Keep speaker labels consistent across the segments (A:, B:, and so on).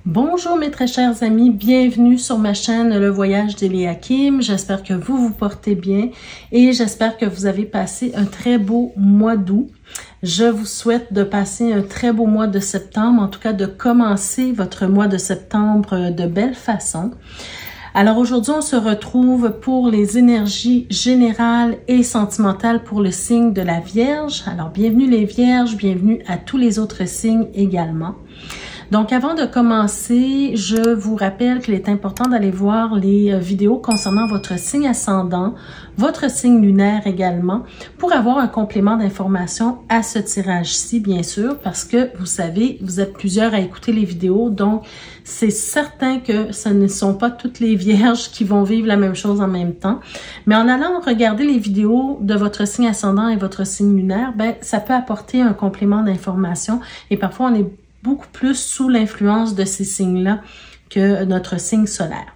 A: Bonjour mes très chers amis, bienvenue sur ma chaîne Le Voyage d'Eliakim. J'espère que vous vous portez bien et j'espère que vous avez passé un très beau mois d'août. Je vous souhaite de passer un très beau mois de septembre, en tout cas de commencer votre mois de septembre de belle façon. Alors aujourd'hui, on se retrouve pour les énergies générales et sentimentales pour le signe de la Vierge. Alors bienvenue les Vierges, bienvenue à tous les autres signes également. Donc, avant de commencer, je vous rappelle qu'il est important d'aller voir les vidéos concernant votre signe ascendant, votre signe lunaire également, pour avoir un complément d'information à ce tirage-ci, bien sûr, parce que, vous savez, vous êtes plusieurs à écouter les vidéos, donc c'est certain que ce ne sont pas toutes les vierges qui vont vivre la même chose en même temps. Mais en allant regarder les vidéos de votre signe ascendant et votre signe lunaire, ben, ça peut apporter un complément d'information et parfois on est beaucoup plus sous l'influence de ces signes-là que notre signe solaire.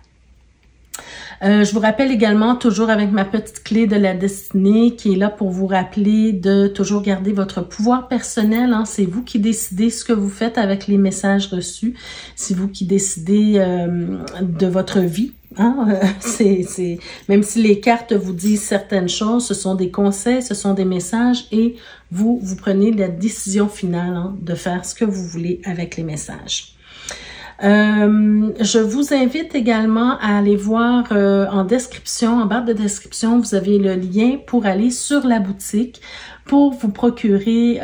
A: Je vous rappelle également, toujours avec ma petite clé de la destinée, qui est là pour vous rappeler de toujours garder votre pouvoir personnel. Hein. C'est vous qui décidez ce que vous faites avec les messages reçus. C'est vous qui décidez de votre vie. Hein? Même si les cartes vous disent certaines choses, ce sont des conseils, ce sont des messages et vous prenez la décision finale hein, de faire ce que vous voulez avec les messages. Je vous invite également à aller voir en description, en barre de description, vous avez le lien pour aller sur la boutique pour vous procurer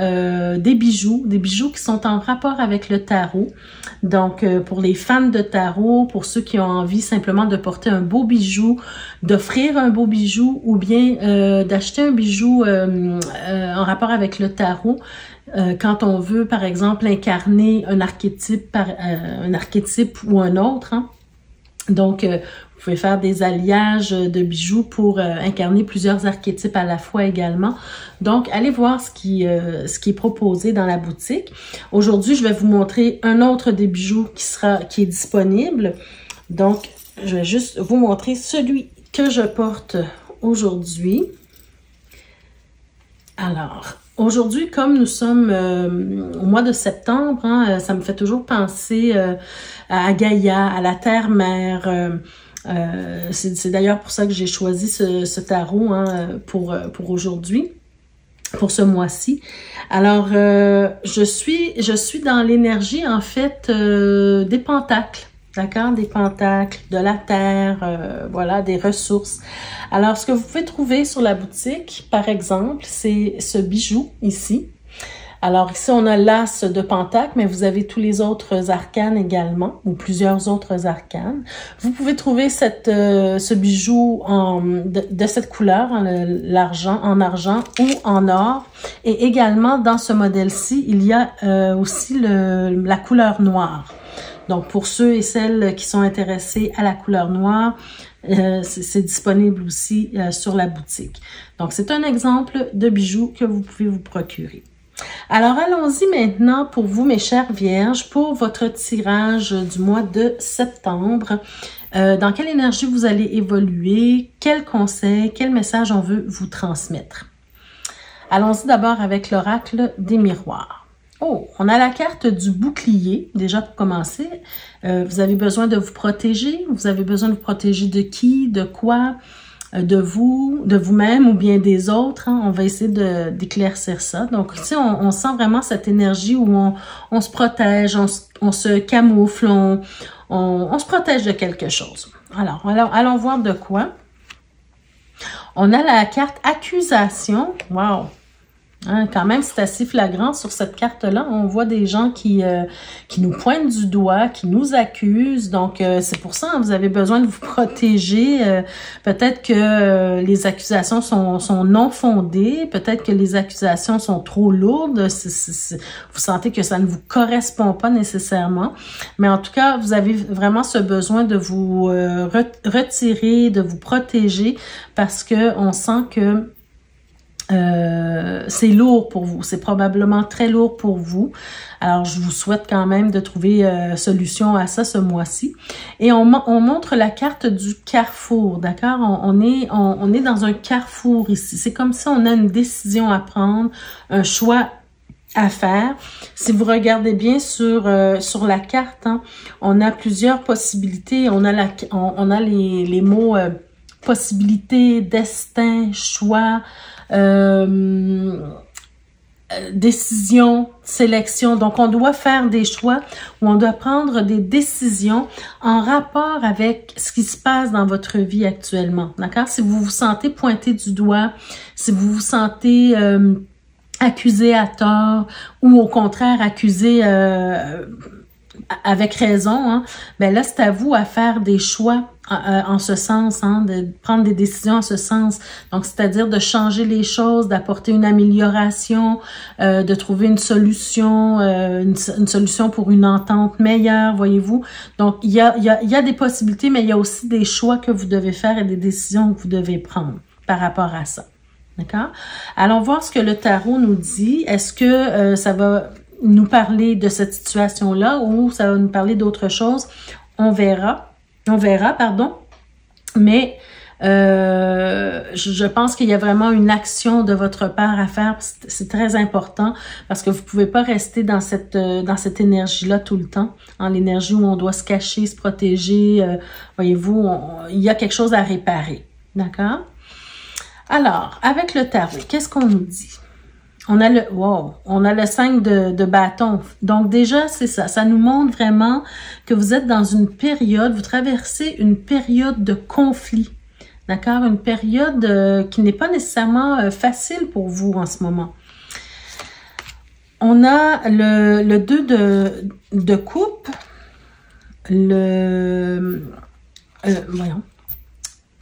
A: des bijoux qui sont en rapport avec le tarot. Donc, pour les fans de tarot, pour ceux qui ont envie simplement de porter un beau bijou, d'offrir un beau bijou ou bien d'acheter un bijou en rapport avec le tarot, quand on veut, par exemple, incarner un archétype ou un autre. Hein. Donc, vous pouvez faire des alliages de bijoux pour incarner plusieurs archétypes à la fois également. Donc, allez voir ce qui est proposé dans la boutique. Aujourd'hui, je vais vous montrer un autre des bijoux qui est disponible. Donc, je vais juste vous montrer celui que je porte aujourd'hui. Alors, aujourd'hui, comme nous sommes au mois de septembre, hein, ça me fait toujours penser à Gaïa, à la Terre-Mère. C'est d'ailleurs pour ça que j'ai choisi ce tarot hein, pour aujourd'hui, pour ce mois-ci. Alors, je suis dans l'énergie, en fait, des pentacles. D'accord? Des pentacles, de la terre, voilà, des ressources. Alors, ce que vous pouvez trouver sur la boutique, par exemple, c'est ce bijou ici. Alors, ici, on a l'as de pentacle, mais vous avez tous les autres arcanes également, ou plusieurs autres arcanes. Vous pouvez trouver ce bijou de cette couleur, l'argent, en argent ou en or. Et également, dans ce modèle-ci, il y a aussi la couleur noire. Donc, pour ceux et celles qui sont intéressés à la couleur noire, c'est disponible aussi sur la boutique. Donc, c'est un exemple de bijoux que vous pouvez vous procurer. Alors, allons-y maintenant pour vous, mes chères vierges, pour votre tirage du mois de septembre. Dans quelle énergie vous allez évoluer? Quels conseils, quel message on veut vous transmettre? Allons-y d'abord avec l'oracle des miroirs. Oh, on a la carte du bouclier, déjà pour commencer. Vous avez besoin de vous protéger. Vous avez besoin de vous protéger de qui, de quoi, de vous-même ou bien des autres. Hein. On va essayer d'éclaircir ça. Donc ici, on sent vraiment cette énergie où on se protège, on se camoufle, on se protège de quelque chose. Alors, allons voir de quoi. On a la carte accusation. Wow! Hein, quand même, c'est assez flagrant sur cette carte-là. On voit des gens qui nous pointent du doigt, qui nous accusent. Donc, c'est pour ça, hein, vous avez besoin de vous protéger. Peut-être que les accusations sont non fondées. Peut-être que les accusations sont trop lourdes. Vous sentez que ça ne vous correspond pas nécessairement. Mais en tout cas, vous avez vraiment ce besoin de vous retirer, de vous protéger parce que on sent que c'est lourd pour vous, c'est probablement très lourd pour vous. Alors, je vous souhaite quand même de trouver solution à ça ce mois-ci. Et on montre la carte du carrefour, d'accord? On est dans un carrefour ici. C'est comme si on a une décision à prendre, un choix à faire. Si vous regardez bien sur la carte, hein, on a plusieurs possibilités. On a les mots possibilité, destin, choix, décision, sélection. Donc, on doit faire des choix ou on doit prendre des décisions en rapport avec ce qui se passe dans votre vie actuellement. D'accord? Si vous vous sentez pointé du doigt, si vous vous sentez accusé à tort ou au contraire accusé avec raison, hein, ben là, c'est à vous à faire des choix en ce sens, hein, de prendre des décisions en ce sens. Donc, c'est-à-dire de changer les choses, d'apporter une amélioration, de trouver une solution pour une entente meilleure, voyez-vous. Donc, il y a des possibilités, mais il y a aussi des choix que vous devez faire et des décisions que vous devez prendre par rapport à ça. D'accord? Allons voir ce que le tarot nous dit. Est-ce que ça va nous parler de cette situation-là ou ça va nous parler d'autre chose? On verra, pardon. Mais je pense qu'il y a vraiment une action de votre part à faire. C'est très important parce que vous pouvez pas rester dans cette énergie-là tout le temps, en l'énergie où on doit se cacher, se protéger. Voyez-vous, il y a quelque chose à réparer. D'accord? Alors, avec le tarot, qu'est-ce qu'on nous dit? On a le 5 de bâton. Donc déjà, c'est ça. Ça nous montre vraiment que vous êtes dans une période, vous traversez une période de conflit. D'accord? Une période qui n'est pas nécessairement facile pour vous en ce moment. On a le 2 de coupe.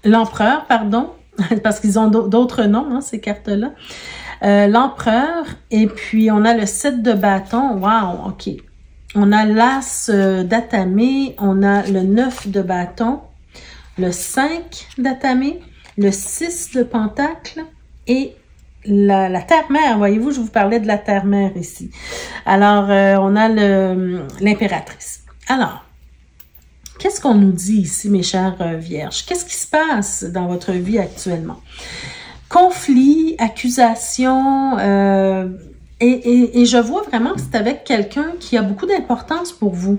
A: L'empereur, pardon. Parce qu'ils ont d'autres noms, hein, ces cartes-là. L'empereur, et puis on a le 7 de bâton. Wow, ok. On a l'as d'atamé, on a le 9 de bâton, le 5 d'atamé, le 6 de pentacle et la terre-mère. Voyez-vous, je vous parlais de la terre-mère ici. Alors, on a l'impératrice. Alors, qu'est-ce qu'on nous dit ici, mes chères vierges? Qu'est-ce qui se passe dans votre vie actuellement? Conflit, accusation, et je vois vraiment que c'est avec quelqu'un qui a beaucoup d'importance pour vous.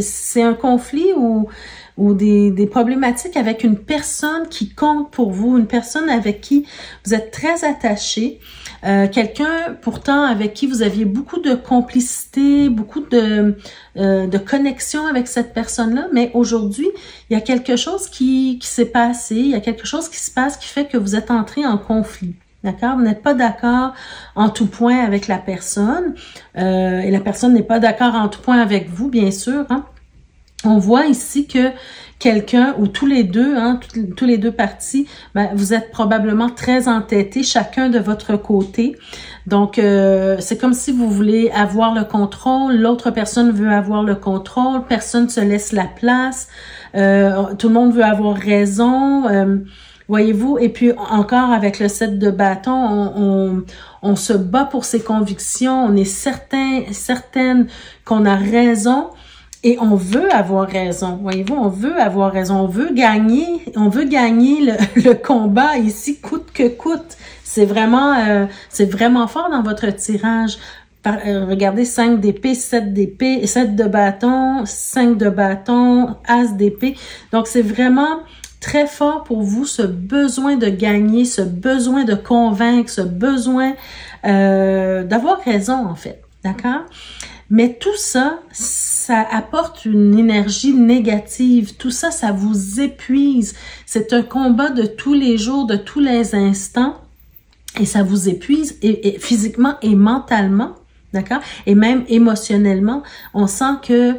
A: C'est un conflit ou des problématiques avec une personne qui compte pour vous, une personne avec qui vous êtes très attaché, quelqu'un pourtant avec qui vous aviez beaucoup de complicité, beaucoup de connexion avec cette personne-là, mais aujourd'hui, il y a quelque chose qui s'est passé, il y a quelque chose qui se passe qui fait que vous êtes entré en conflit. D'accord? Vous n'êtes pas d'accord en tout point avec la personne et la personne n'est pas d'accord en tout point avec vous, bien sûr. Hein? On voit ici que quelqu'un, ou tous les deux, hein, tous les deux parties, ben, vous êtes probablement très entêtés, chacun de votre côté. Donc, c'est comme si vous voulez avoir le contrôle, l'autre personne veut avoir le contrôle, personne ne se laisse la place, tout le monde veut avoir raison, voyez-vous. Et puis, encore avec le 7 de bâton, on se bat pour ses convictions, on est certaine qu'on a raison. Et on veut avoir raison, voyez-vous, on veut avoir raison, on veut gagner le combat ici, coûte que coûte. C'est vraiment fort dans votre tirage. Regardez, 5 d'épée, 7 d'épée, 7 de bâton, 5 de bâton, as d'épée. Donc, c'est vraiment très fort pour vous, ce besoin de gagner, ce besoin de convaincre, ce besoin d'avoir raison, en fait, d'accord? Mais tout ça, ça apporte une énergie négative. Tout ça, ça vous épuise. C'est un combat de tous les jours, de tous les instants. Et ça vous épuise et physiquement et mentalement. D'accord? Et même émotionnellement. On sent que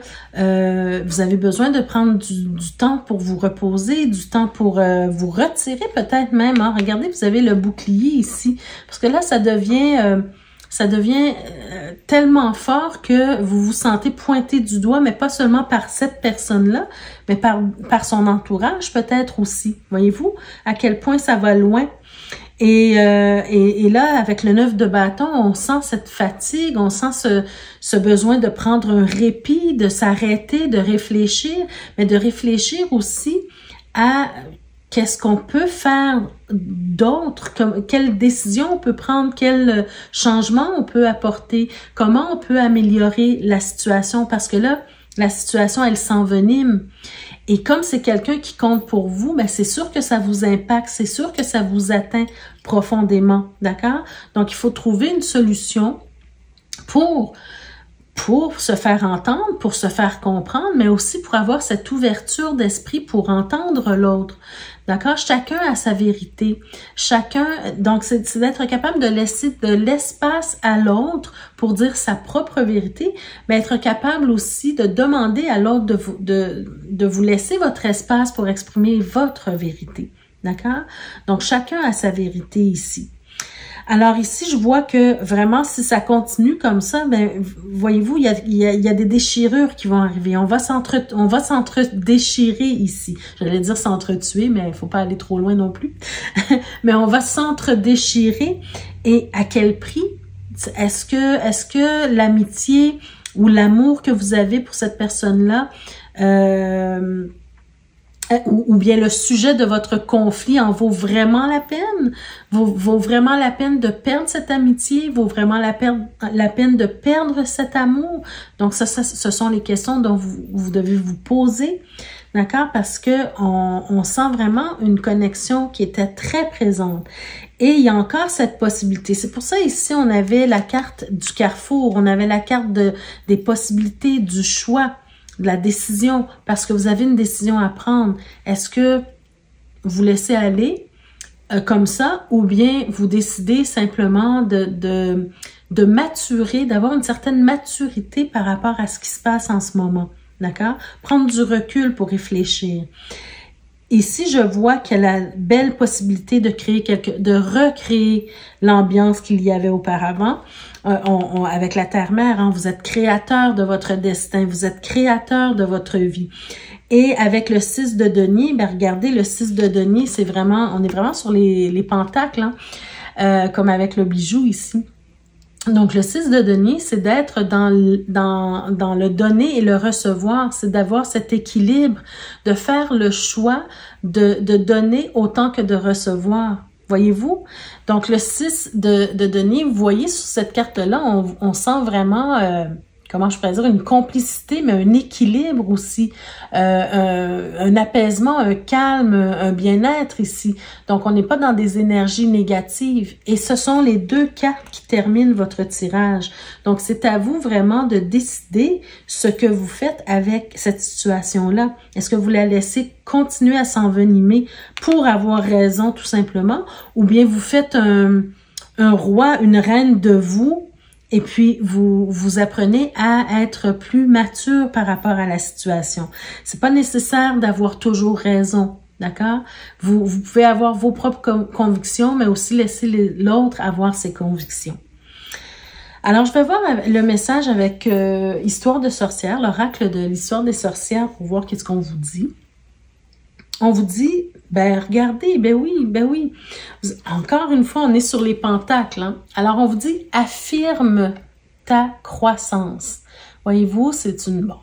A: vous avez besoin de prendre du temps pour vous reposer, du temps pour vous retirer peut-être même. Hein? Regardez, vous avez le bouclier ici. Parce que là, ça devient tellement fort que vous vous sentez pointé du doigt, mais pas seulement par cette personne-là, mais par son entourage peut-être aussi. Voyez-vous à quel point ça va loin? Et là, avec le 9 de bâton, on sent cette fatigue, on sent ce besoin de prendre un répit, de s'arrêter, de réfléchir, mais de réfléchir aussi à qu'est-ce qu'on peut faire d'autre, quelle décision on peut prendre, quel changement on peut apporter, comment on peut améliorer la situation, parce que là, la situation, elle s'envenime. Et comme c'est quelqu'un qui compte pour vous, ben c'est sûr que ça vous impacte, c'est sûr que ça vous atteint profondément, d'accord? Donc, il faut trouver une solution pour se faire entendre, pour se faire comprendre, mais aussi pour avoir cette ouverture d'esprit pour entendre l'autre. D'accord? Chacun a sa vérité. Donc c'est d'être capable de laisser de l'espace à l'autre pour dire sa propre vérité, mais être capable aussi de demander à l'autre de vous laisser votre espace pour exprimer votre vérité. D'accord? Donc chacun a sa vérité ici. Alors ici, je vois que vraiment, si ça continue comme ça, ben voyez-vous, il y a des déchirures qui vont arriver. On va s'entre-déchirer ici. J'allais dire s'entretuer, mais il faut pas aller trop loin non plus. Mais on va s'entre-déchirer. Et à quel prix? Est-ce que l'amitié ou l'amour que vous avez pour cette personne-là ou bien le sujet de votre conflit en vaut vraiment la peine? Vaut vraiment la peine de perdre cette amitié? Vaut vraiment la peine de perdre cet amour? Donc, ce sont les questions dont vous devez vous poser, d'accord? Parce que on sent vraiment une connexion qui était très présente. Et il y a encore cette possibilité. C'est pour ça, ici, on avait la carte du carrefour, on avait la carte des possibilités, du choix, de la décision, parce que vous avez une décision à prendre. Est-ce que vous laissez aller comme ça, ou bien vous décidez simplement de maturer, d'avoir une certaine maturité par rapport à ce qui se passe en ce moment, d'accord? Prendre du recul pour réfléchir. Ici, je vois qu'il y a la belle possibilité de recréer l'ambiance qu'il y avait auparavant. Avec la Terre-Mère, hein, vous êtes créateur de votre destin, vous êtes créateur de votre vie. Et avec le 6 de denier, ben regardez, le 6 de denier, on est vraiment sur les pentacles, hein, comme avec le bijou ici. Donc, le 6 de denier, c'est d'être dans le donner et le recevoir. C'est d'avoir cet équilibre, de faire le choix de donner autant que de recevoir. Voyez-vous? Donc, le 6 de denier, vous voyez sur cette carte-là, on sent vraiment, comment je pourrais dire, une complicité, mais un équilibre aussi, un apaisement, un calme, un bien-être ici. Donc, on n'est pas dans des énergies négatives. Et ce sont les deux cartes qui terminent votre tirage. Donc, c'est à vous vraiment de décider ce que vous faites avec cette situation-là. Est-ce que vous la laissez continuer à s'envenimer pour avoir raison, tout simplement, ou bien vous faites un roi, une reine de vous, et puis vous apprenez à être plus mature par rapport à la situation. C'est pas nécessaire d'avoir toujours raison, d'accord? Vous pouvez avoir vos propres convictions, mais aussi laisser l'autre avoir ses convictions. Alors, je vais voir le message avec Histoire de sorcière, l'oracle de l'histoire des sorcières, pour voir qu'est-ce qu'on vous dit. On vous dit, ben regardez, ben oui. Encore une fois, on est sur les pentacles. Hein? Alors, on vous dit, affirme ta croissance. Voyez-vous,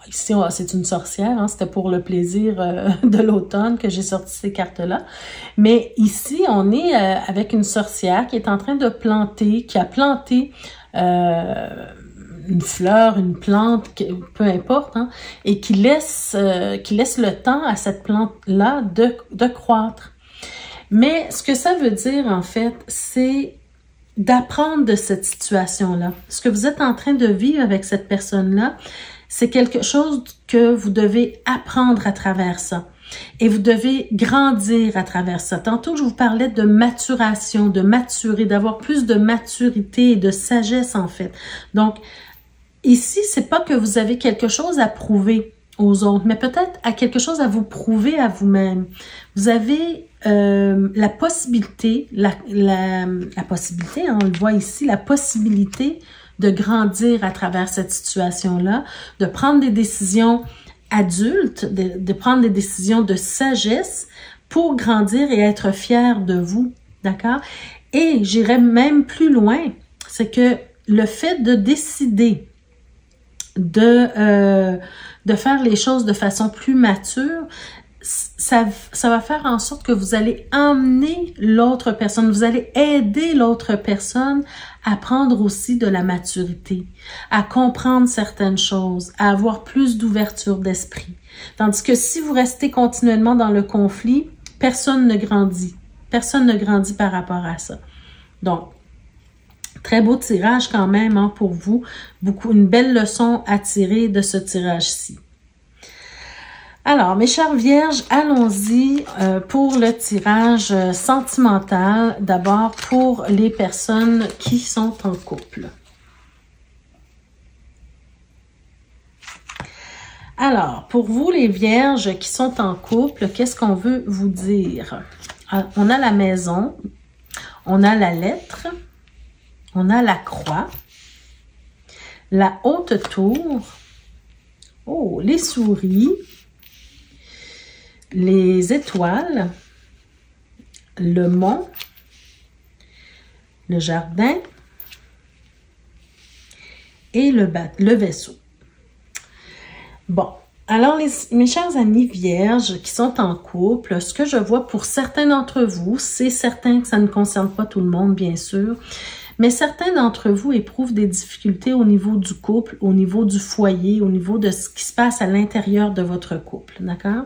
A: ici, c'est une sorcière. Hein? C'était pour le plaisir de l'automne que j'ai sorti ces cartes-là. Mais ici, on est avec une sorcière qui est en train de planter, qui a planté une fleur, une plante, peu importe, hein, et qui laisse le temps à cette plante-là de croître. Mais ce que ça veut dire, en fait, c'est d'apprendre de cette situation-là. Ce que vous êtes en train de vivre avec cette personne-là, c'est quelque chose que vous devez apprendre à travers ça. Et vous devez grandir à travers ça. Tantôt, je vous parlais de maturation, de maturer, d'avoir plus de maturité et de sagesse, en fait. Donc, ici, c'est pas que vous avez quelque chose à prouver aux autres, mais peut-être à quelque chose à vous prouver à vous-même. Vous avez la possibilité, la possibilité, hein, on le voit ici, la possibilité de grandir à travers cette situation-là, de prendre des décisions adultes, de prendre des décisions de sagesse pour grandir et être fier de vous, d'accord? Et j'irais même plus loin, c'est que le fait de décider de faire les choses de façon plus mature, ça va faire en sorte que vous allez emmener l'autre personne, vous allez aider l'autre personne à prendre aussi de la maturité, à comprendre certaines choses, à avoir plus d'ouverture d'esprit. Tandis que si vous restez continuellement dans le conflit, personne ne grandit. Personne ne grandit par rapport à ça. Donc, très beau tirage quand même hein, pour vous. Une belle leçon à tirer de ce tirage-ci. Alors, mes chères vierges, allons-y pour le tirage sentimental. D'abord, pour les personnes qui sont en couple. Alors, pour vous, les vierges qui sont en couple, qu'est-ce qu'on veut vous dire? On a la maison, on a la lettre, on a la croix, la haute tour, oh, les souris, les étoiles, le mont, le jardin et le vaisseau. Bon, alors mes chers amis vierges qui sont en couple, ce que je vois pour certains d'entre vous, c'est certain que ça ne concerne pas tout le monde, bien sûr, mais certains d'entre vous éprouvent des difficultés au niveau du couple, au niveau du foyer, au niveau de ce qui se passe à l'intérieur de votre couple, d'accord?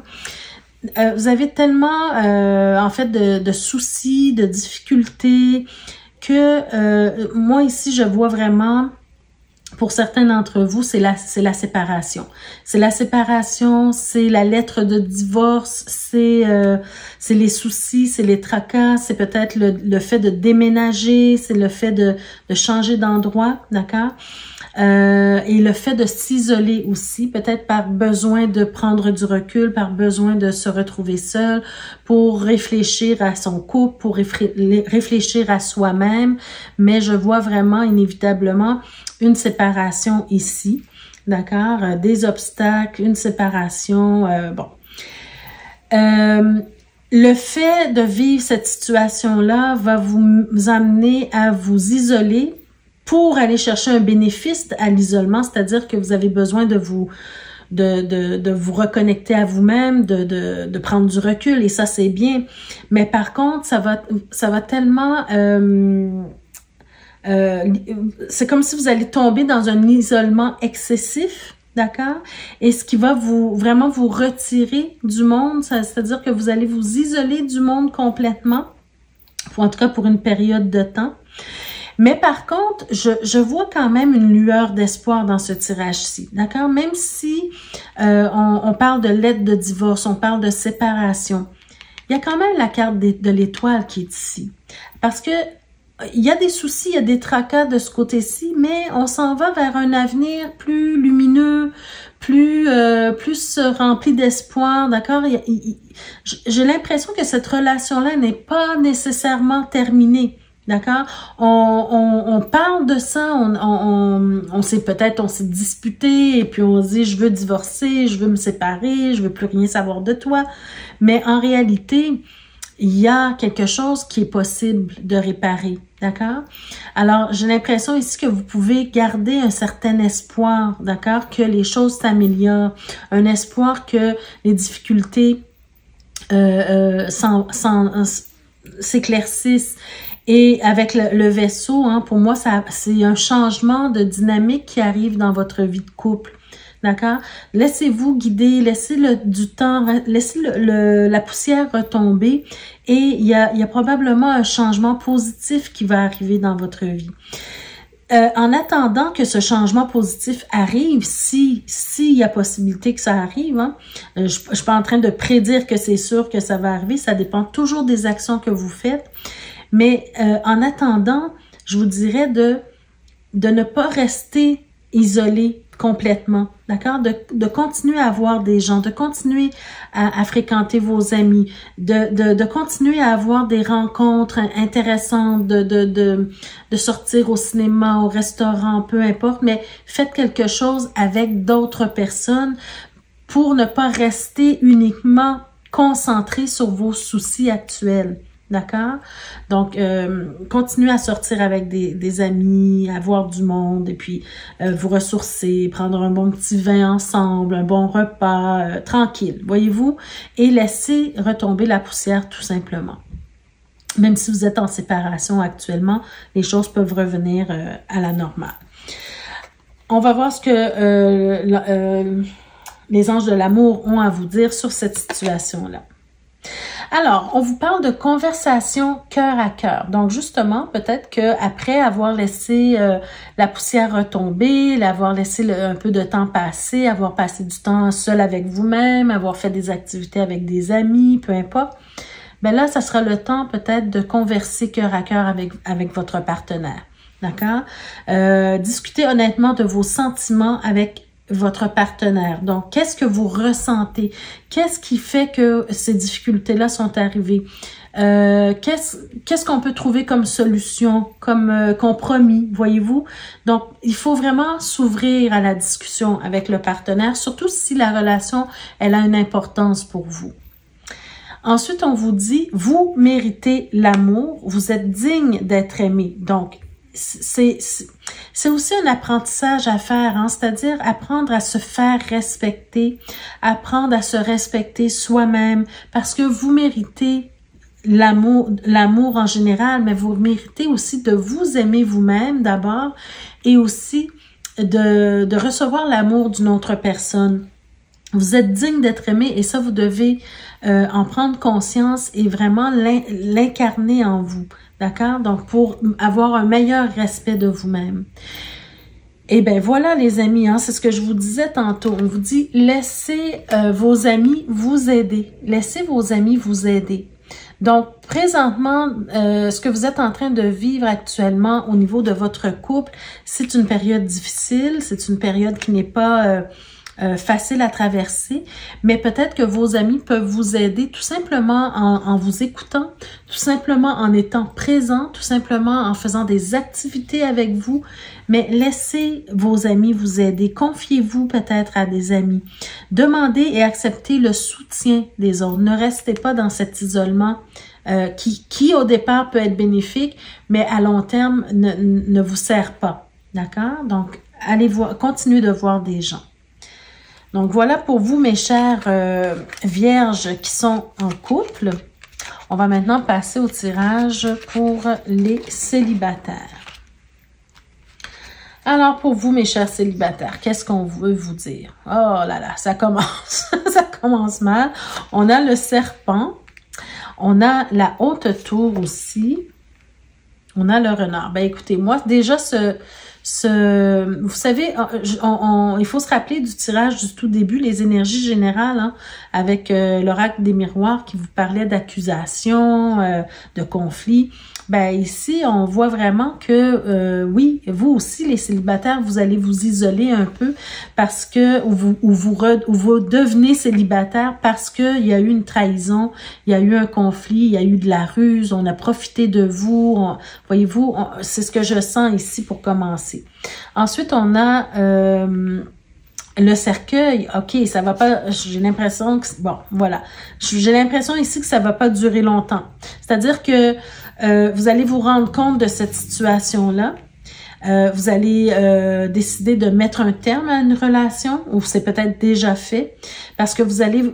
A: Vous avez tellement, en fait, de soucis, de difficultés, que moi, ici, je vois vraiment, pour certains d'entre vous, c'est la séparation. C'est la séparation, c'est la lettre de divorce, c'est les soucis, c'est les tracas, c'est peut-être le fait de déménager, c'est le fait de changer d'endroit, d'accord? Et le fait de s'isoler aussi, peut-être par besoin de prendre du recul, par besoin de se retrouver seul, pour réfléchir à son couple, pour réfléchir à soi-même. Mais je vois vraiment inévitablement une séparation ici, d'accord? Des obstacles, une séparation, bon. Le fait de vivre cette situation-là va vous amener à vous isoler pour aller chercher un bénéfice à l'isolement, c'est-à-dire que vous avez besoin de vous reconnecter à vous-même, de prendre du recul, et ça c'est bien. Mais par contre, ça va tellement c'est comme si vous allez tomber dans un isolement excessif, d'accord? Et ce qui va vraiment vous retirer du monde, c'est-à-dire que vous allez vous isoler du monde complètement, ou en tout cas pour une période de temps. Mais par contre, je vois quand même une lueur d'espoir dans ce tirage-ci, d'accord? Même si on parle de lettre de divorce, on parle de séparation, il y a quand même la carte de l'étoile qui est ici. Parce que il y a des soucis, il y a des tracas de ce côté-ci, mais on s'en va vers un avenir plus lumineux, plus rempli d'espoir, d'accord? J'ai l'impression que cette relation-là n'est pas nécessairement terminée. D'accord? On parle de ça, on s'est disputé et puis on se dit je veux divorcer, je veux me séparer, je veux plus rien savoir de toi. Mais en réalité, il y a quelque chose qui est possible de réparer. D'accord? Alors, j'ai l'impression ici que vous pouvez garder un certain espoir, d'accord? Que les choses s'améliorent, un espoir que les difficultés s'éclaircissent. Et avec le vaisseau, hein, pour moi, c'est un changement de dynamique qui arrive dans votre vie de couple. D'accord? Laissez-vous guider, laissez du temps, laissez la poussière retomber et il y a probablement un changement positif qui va arriver dans votre vie. En attendant que ce changement positif arrive, s'il y a possibilité que ça arrive, hein, je suis pas en train de prédire que c'est sûr que ça va arriver, ça dépend toujours des actions que vous faites. Mais en attendant, je vous dirais de ne pas rester isolé complètement, d'accord? De continuer à voir des gens, de continuer à fréquenter vos amis, de continuer à avoir des rencontres intéressantes, de sortir au cinéma, au restaurant, peu importe, mais faites quelque chose avec d'autres personnes pour ne pas rester uniquement concentré sur vos soucis actuels. D'accord? Donc, continuez à sortir avec des amis, à voir du monde, et puis vous ressourcer, prendre un bon petit vin ensemble, un bon repas, tranquille, voyez-vous? Et laissez retomber la poussière tout simplement. Même si vous êtes en séparation actuellement, les choses peuvent revenir à la normale. On va voir ce que les anges de l'amour ont à vous dire sur cette situation-là. Alors, on vous parle de conversation cœur à cœur. Donc, justement, peut-être qu'après avoir laissé la poussière retomber, avoir laissé un peu de temps passer, avoir passé du temps seul avec vous-même, avoir fait des activités avec des amis, peu importe, ben là, ça sera le temps peut-être de converser cœur à cœur avec votre partenaire. D'accord? Discutez honnêtement de vos sentiments avec votre partenaire. Donc, qu'est-ce que vous ressentez? Qu'est-ce qui fait que ces difficultés-là sont arrivées? Qu'est-ce qu'on peut trouver comme solution, comme compromis, voyez-vous? Donc, il faut vraiment s'ouvrir à la discussion avec le partenaire, surtout si la relation, elle a une importance pour vous. Ensuite, on vous dit, vous méritez l'amour, vous êtes digne d'être aimé. Donc, c'est aussi un apprentissage à faire, hein? C'est-à-dire apprendre à se faire respecter, apprendre à se respecter soi-même, parce que vous méritez l'amour en général, mais vous méritez aussi de vous aimer vous-même d'abord et aussi de recevoir l'amour d'une autre personne. Vous êtes digne d'être aimé et ça, vous devez en prendre conscience et vraiment l'incarner en vous. D'accord? Donc, pour avoir un meilleur respect de vous-même. Et bien, voilà les amis, hein, c'est ce que je vous disais tantôt. On vous dit, laissez vos amis vous aider. Laissez vos amis vous aider. Donc, présentement, ce que vous êtes en train de vivre actuellement au niveau de votre couple, c'est une période difficile, c'est une période qui n'est pas facile à traverser, mais peut-être que vos amis peuvent vous aider tout simplement en vous écoutant, tout simplement en étant présent, tout simplement en faisant des activités avec vous, mais laissez vos amis vous aider. Confiez-vous peut-être à des amis. Demandez et acceptez le soutien des autres. Ne restez pas dans cet isolement qui au départ peut être bénéfique, mais à long terme ne vous sert pas. D'accord? Donc, allez voir, continuez de voir des gens. Donc, voilà pour vous, mes chères vierges qui sont en couple. On va maintenant passer au tirage pour les célibataires. Alors, pour vous, mes chers célibataires, qu'est-ce qu'on veut vous dire? Oh là là, ça commence, ça commence mal. On a le serpent, on a la haute tour aussi, on a le renard. Ben écoutez, moi, déjà, vous savez, il faut se rappeler du tirage du tout début, les énergies générales, hein, avec l'oracle des miroirs qui vous parlait d'accusation, de conflit. Ben ici, on voit vraiment que oui, vous aussi, les célibataires, vous allez vous isoler un peu parce que ou vous devenez célibataire parce que il y a eu une trahison, il y a eu un conflit, il y a eu de la ruse, on a profité de vous. Voyez-vous, c'est ce que je sens ici pour commencer. Ensuite, on a le cercueil. OK, ça va pas, j'ai l'impression que, bon, voilà. J'ai l'impression ici que ça va pas durer longtemps. C'est-à-dire que vous allez vous rendre compte de cette situation-là. Vous allez décider de mettre un terme à une relation, ou c'est peut-être déjà fait, parce que vous allez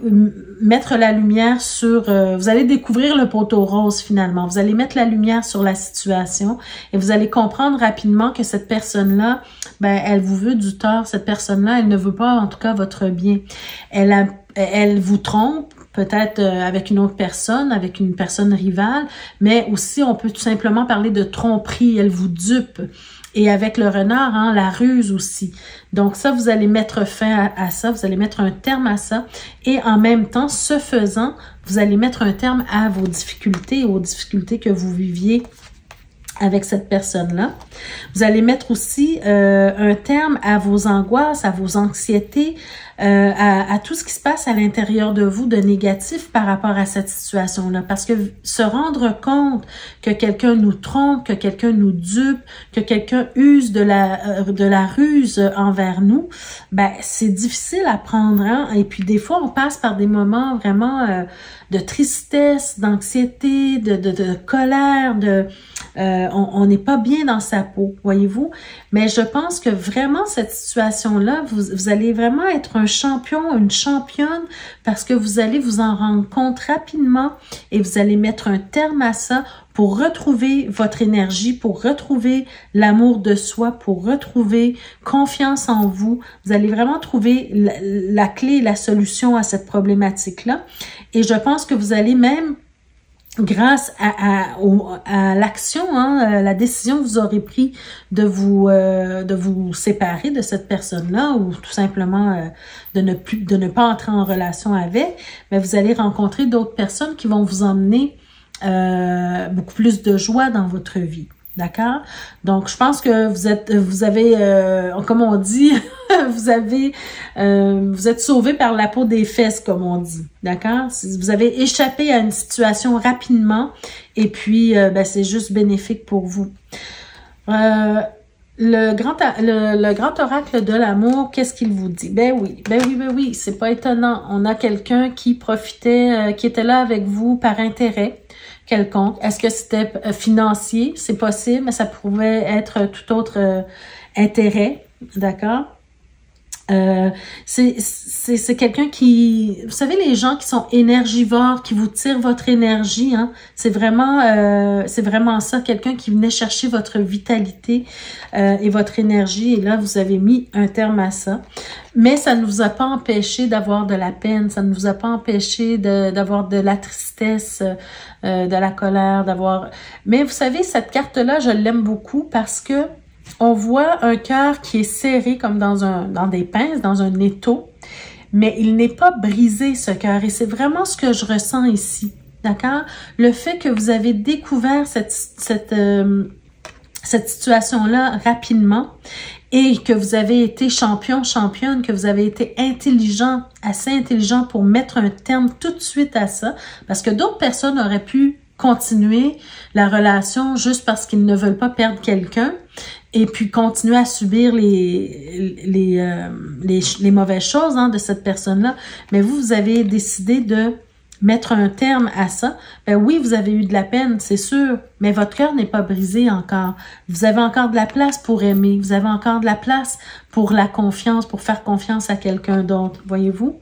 A: mettre la lumière sur... vous allez découvrir le poteau rose finalement. Vous allez mettre la lumière sur la situation et vous allez comprendre rapidement que cette personne-là, ben, elle vous veut du tort. Cette personne-là, elle ne veut pas en tout cas votre bien. Elle vous trompe, peut-être avec une autre personne, avec une personne rivale, mais aussi on peut tout simplement parler de tromperie, elle vous dupe. Et avec le renard, hein, la ruse aussi. Donc ça, vous allez mettre fin à ça, vous allez mettre un terme à ça. Et en même temps, ce faisant, vous allez mettre un terme à vos difficultés, aux difficultés que vous viviez avec cette personne-là. Vous allez mettre aussi un terme à vos angoisses, à vos anxiétés, à tout ce qui se passe à l'intérieur de vous de négatif par rapport à cette situation-là. Parce que se rendre compte que quelqu'un nous trompe, que quelqu'un nous dupe, que quelqu'un use de la ruse envers nous, ben c'est difficile à prendre. Hein? Et puis des fois, on passe par des moments vraiment de tristesse, d'anxiété, de colère, on n'est pas bien dans sa peau, voyez-vous. Mais je pense que vraiment cette situation-là, vous allez vraiment être un champion, une championne, parce que vous allez vous en rendre compte rapidement et vous allez mettre un terme à ça pour retrouver votre énergie, pour retrouver l'amour de soi, pour retrouver confiance en vous. Vous allez vraiment trouver la clé, la solution à cette problématique-là. Et je pense que vous allez même, grâce à l'action, hein, la décision que vous aurez prise de vous séparer de cette personne-là ou tout simplement de ne pas entrer en relation avec, mais vous allez rencontrer d'autres personnes qui vont vous emmener beaucoup plus de joie dans votre vie. D'accord? Donc, je pense que vous avez, comme on dit, vous êtes sauvé par la peau des fesses, comme on dit. D'accord? Vous avez échappé à une situation rapidement et puis, c'est juste bénéfique pour vous. Le grand oracle de l'amour, qu'est-ce qu'il vous dit? Ben oui, c'est pas étonnant. On a quelqu'un qui profitait, qui était là avec vous par intérêt quelconque. Est-ce que c'était financier? C'est possible, mais ça pouvait être tout autre intérêt, d'accord? C'est quelqu'un qui... Vous savez, les gens qui sont énergivores, qui vous tirent votre énergie, hein, c'est vraiment ça, quelqu'un qui venait chercher votre vitalité et votre énergie, et là, vous avez mis un terme à ça. Mais ça ne vous a pas empêché d'avoir de la peine, ça ne vous a pas empêché d'avoir de la tristesse, de la colère, d'avoir... Mais vous savez, cette carte-là, je l'aime beaucoup parce que on voit un cœur qui est serré comme dans des pinces, dans un étau, mais il n'est pas brisé, ce cœur. Et c'est vraiment ce que je ressens ici, d'accord? Le fait que vous avez découvert cette situation-là rapidement et que vous avez été championne, que vous avez été assez intelligent pour mettre un terme tout de suite à ça, parce que d'autres personnes auraient pu continuer la relation juste parce qu'ils ne veulent pas perdre quelqu'un et puis continuer à subir les mauvaises choses, hein, de cette personne-là. Mais vous avez décidé de mettre un terme à ça. Ben oui, vous avez eu de la peine, c'est sûr, mais votre cœur n'est pas brisé encore. Vous avez encore de la place pour aimer. Vous avez encore de la place pour la confiance, pour faire confiance à quelqu'un d'autre, voyez-vous?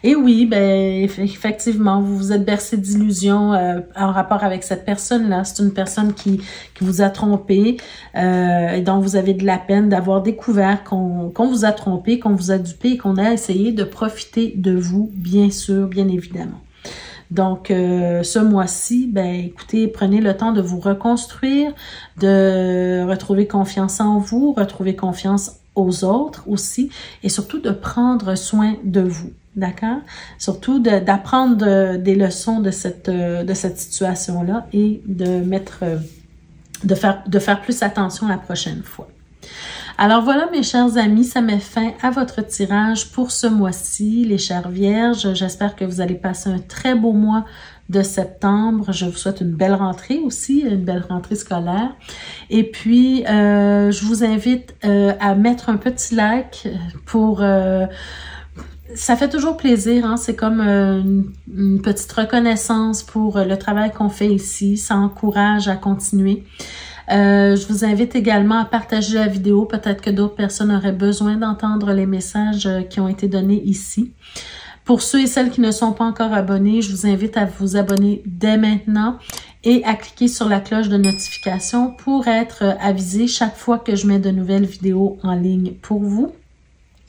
A: Et oui, ben effectivement, vous vous êtes bercé d'illusions en rapport avec cette personne-là. C'est une personne qui vous a trompé, et dont vous avez de la peine d'avoir découvert qu'on vous a trompé, qu'on vous a dupé, et qu'on a essayé de profiter de vous, bien sûr, bien évidemment. Donc, ce mois-ci, ben écoutez, prenez le temps de vous reconstruire, de retrouver confiance en vous, retrouver confiance aux autres aussi, et surtout de prendre soin de vous. D'accord? Surtout d'apprendre des leçons de cette situation-là et de faire plus attention la prochaine fois. Alors voilà, mes chers amis, ça met fin à votre tirage pour ce mois-ci, les chères vierges. J'espère que vous allez passer un très beau mois de septembre. Je vous souhaite une belle rentrée aussi, une belle rentrée scolaire. Et puis, je vous invite à mettre un petit like pour... ça fait toujours plaisir, hein? C'est comme une petite reconnaissance pour le travail qu'on fait ici. Ça encourage à continuer. Je vous invite également à partager la vidéo. Peut-être que d'autres personnes auraient besoin d'entendre les messages qui ont été donnés ici. Pour ceux et celles qui ne sont pas encore abonnés, je vous invite à vous abonner dès maintenant et à cliquer sur la cloche de notification pour être avisé chaque fois que je mets de nouvelles vidéos en ligne pour vous.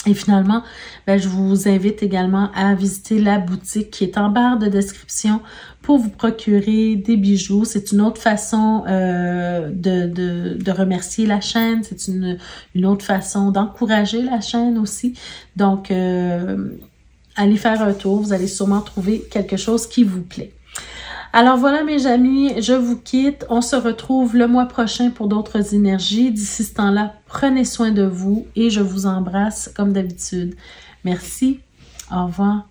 A: Et finalement, ben, je vous invite également à visiter la boutique qui est en barre de description pour vous procurer des bijoux. C'est une autre façon de remercier la chaîne. C'est une autre façon d'encourager la chaîne aussi. Donc, allez faire un tour. Vous allez sûrement trouver quelque chose qui vous plaît. Alors voilà mes amis, je vous quitte. On se retrouve le mois prochain pour d'autres énergies. D'ici ce temps-là, prenez soin de vous et je vous embrasse comme d'habitude. Merci. Au revoir.